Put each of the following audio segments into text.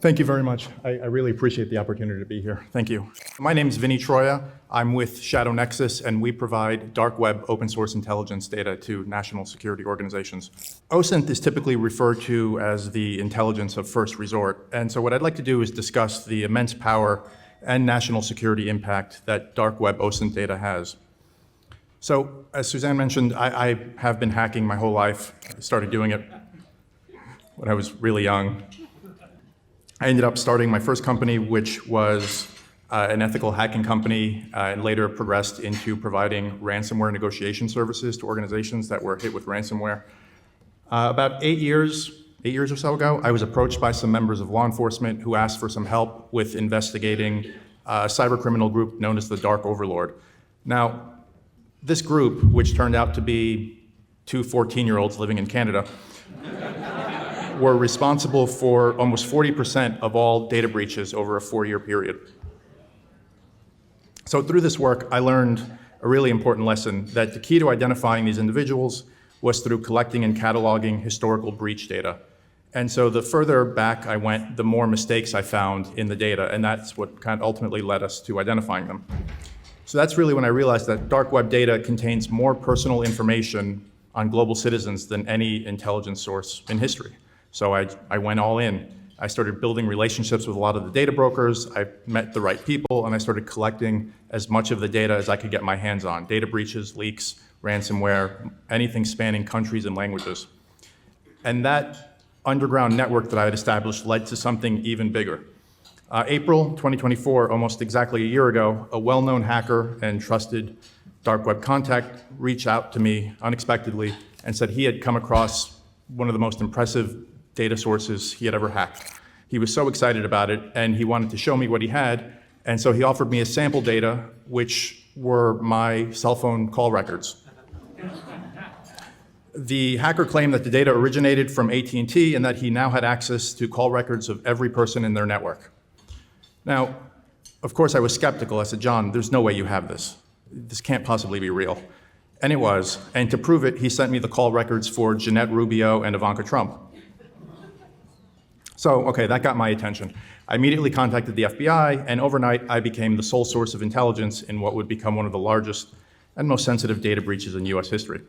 Thank you very much. I really appreciate the opportunity to be here. Thank you. My name is Vinny Troia. I'm with Shadow Nexus, and we provide dark web open source intelligence data to national security organizations. OSINT is typically referred to as the intelligence of first resort. And so what I'd like to do is discuss the immense power and national security impact that dark web OSINT data has. So as Suzanne mentioned, I have been hacking my whole life. I started doing it when I was really young. I ended up starting my first company, which was an ethical hacking company, and later progressed into providing ransomware negotiation services to organizations that were hit with ransomware. About 8 years or so ago, I was approached by some members of law enforcement who asked for some help with investigating a cybercriminal group known as the Dark Overlord. Now, this group, which turned out to be two 14-year-olds living in Canada, were responsible for almost 40% of all data breaches over a 4-year period. So through this work, I learned a really important lesson that the key to identifying these individuals was through collecting and cataloging historical breach data. And so the further back I went, the more mistakes I found in the data, and that's what kind of ultimately led us to identifying them. So that's really when I realized that dark web data contains more personal information on global citizens than any intelligence source in history. So I went all in. I started building relationships with a lot of the data brokers. I met the right people, and I started collecting as much of the data as I could get my hands on. Data breaches, leaks, ransomware, anything spanning countries and languages. And that underground network that I had established led to something even bigger. April 2024, almost exactly a year ago, a well-known hacker and trusted dark web contact reached out to me unexpectedly and said he had come across one of the most impressive data sources he had ever hacked. He was so excited about it, and he wanted to show me what he had, and so he offered me a sample data, which were my cell phone call records. The hacker claimed that the data originated from AT&T and that he now had access to call records of every person in their network. Now, of course, I was skeptical. I said, John, there's no way you have this. This can't possibly be real. And it was. And to prove it, he sent me the call records for Jeanette Rubio and Ivanka Trump. So, okay, that got my attention. I immediately contacted the FBI, and overnight I became the sole source of intelligence in what would become one of the largest and most sensitive data breaches in US history.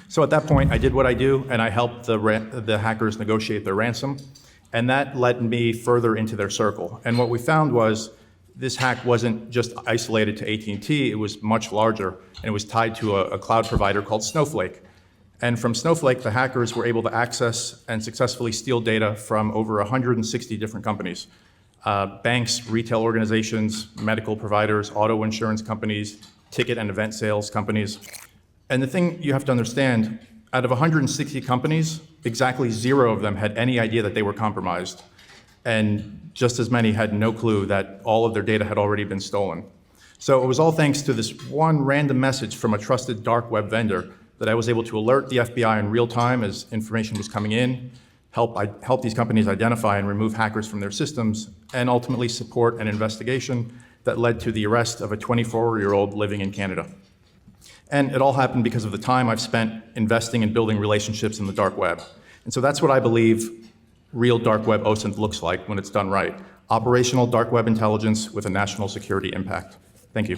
So at that point, I did what I do, and I helped the hackers negotiate their ransom, and that led me further into their circle. And what we found was this hack wasn't just isolated to AT&T, it was much larger, and it was tied to a cloud provider called Snowflake. And from Snowflake, the hackers were able to access and successfully steal data from over 160 different companies. Banks, retail organizations, medical providers, auto insurance companies, ticket and event sales companies. And the thing you have to understand, out of 160 companies, exactly 0 of them had any idea that they were compromised. And just as many had no clue that all of their data had already been stolen. So it was all thanks to this one random message from a trusted dark web vendor that I was able to alert the FBI in real time as information was coming in, help these companies identify and remove hackers from their systems, and ultimately support an investigation that led to the arrest of a 24-year-old living in Canada. And it all happened because of the time I've spent investing and building relationships in the dark web. And so that's what I believe real dark web OSINT looks like when it's done right. Operational dark web intelligence with a national security impact. Thank you.